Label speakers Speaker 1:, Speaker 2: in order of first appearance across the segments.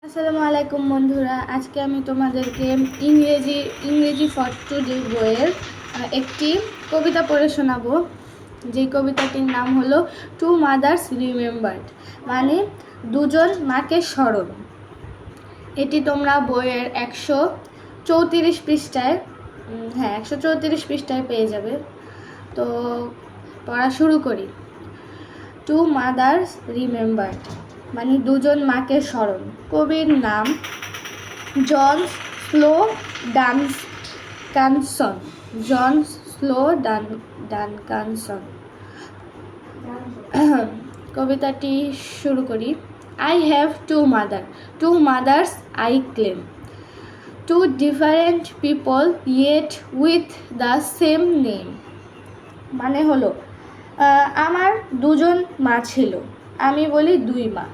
Speaker 1: আসসালামু আলাইকুম বন্ধুরা, আজকে আমি তোমাদেরকে ইংরেজি ফর টুডে বইয়ের একটি কবিতা পড়ে শোনাবো। যেই কবিতাটির নাম হলো টু মাদার্স রিমেম্বার্ড, মানে দুজন মাকে স্মরণ। এটি তোমরা বইয়ের 134 পৃষ্ঠায় 134 পৃষ্ঠায় পেয়ে যাবে। তো পড়া শুরু করি। টু মাদার্স রিমেম্বার্ড মানে দুজন মাকে স্মরণ। কবির নাম জন স্লো ডানকানসন। কবিতাটি শুরু করি। I have two mothers I claim, two different people yet with the same name. মানে হলো আমার দুজন মা ছিল, আমি বলি দুই মা।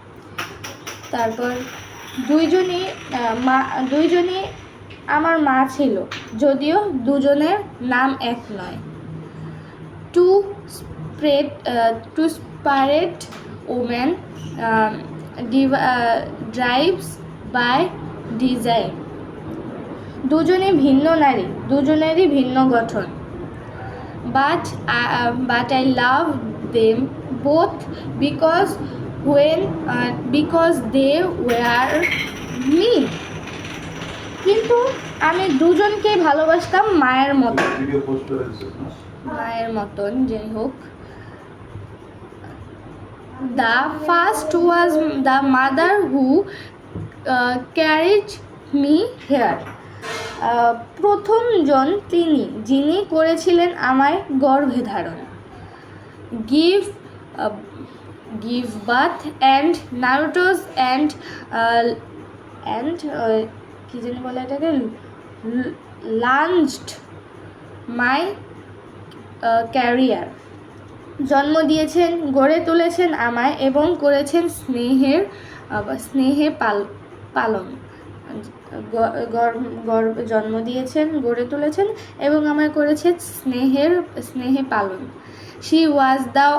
Speaker 1: তারপর দুইজনই আমার মা ছিল, যদিও দুজনের নাম এক নয়। Two separate women drives by design. দুজনই ভিন্ন নারী, দুজনেরই ভিন্ন গঠন। But I love them both because they were me. কিন্তু আমি দুজনকেই ভালোবাসতাম মায়ের মতন। যাই হোক, the first was the mother who carried me here. প্রথমজন তিনি, যিনি করেছিলেন আমায় গর্ভে ধারণ। give birth and nurtures and কি জানি বলে এটাকে, launched my career. জন্ম দিয়েছেন, গড়ে তুলেছেন আমায় এবং করেছেন স্নেহে পালন। জন্ম দিয়েছেন, গড়ে তুলেছেন এবং আমায় করেছে স্নেহে পালন। She was the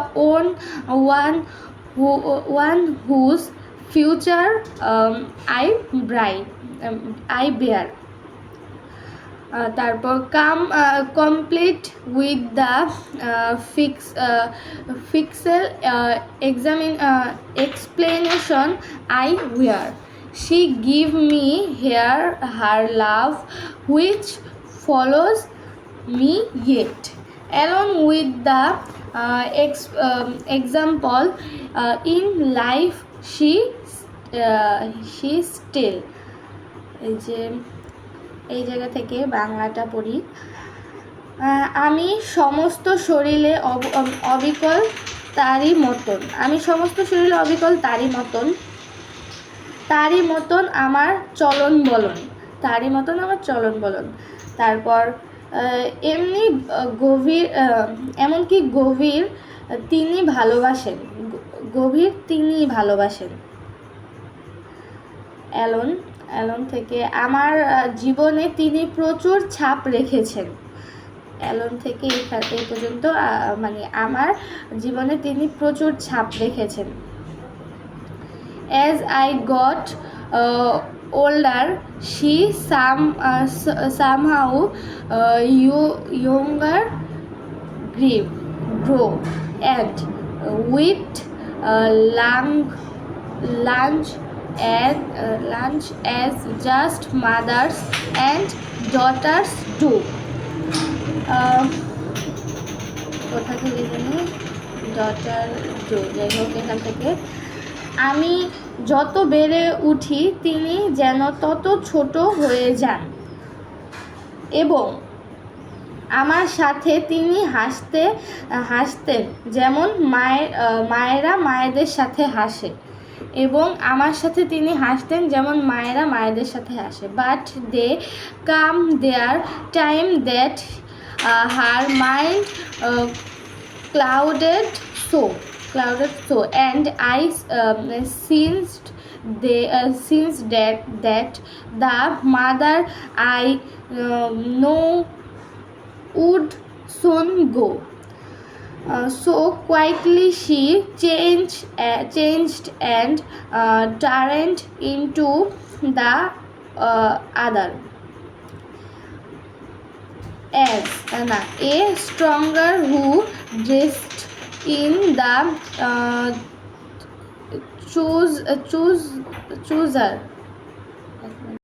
Speaker 1: one whose future I bear. তারপর complete with the explanation I wear. She give me her love which follows me yet, along with the example in life she still. এই জায়গা থেকে বাংলাটা পড়ি। আমি সমস্ত শরীরে অবিকল তারই মতন, তারই মতন আমার চলন বলন। তারপর এমনকি গভীর তিনি ভালোবাসেন। অ্যালন থেকে আমার জীবনে তিনি প্রচুর ছাপ রেখেছেন। অ্যালন থেকে এই পর্যন্ত মানে আমার জীবনে তিনি প্রচুর ছাপ রেখেছেন। As I got older, she somehow younger grew, and with lunch as just mothers and daughters do. কোথা থেকে জানি ডটার ডু, যাই হোক এখান থেকে। আমি যত বেড়ে উঠি তিনি যেন তত ছোট হয়ে যান, এবং আমার সাথে তিনি হাসতেন যেমন মায়েরা মায়েদের সাথে হাসে, এবং আমার সাথে তিনি হাসতেন যেমন মায়েরা মায়েদের সাথে হাসে। But they come their time that her mind clouded so, and I sensed that the mother I know would soon go. So quietly she changed and turned into the other. As a stronger who dressed in the choose chooser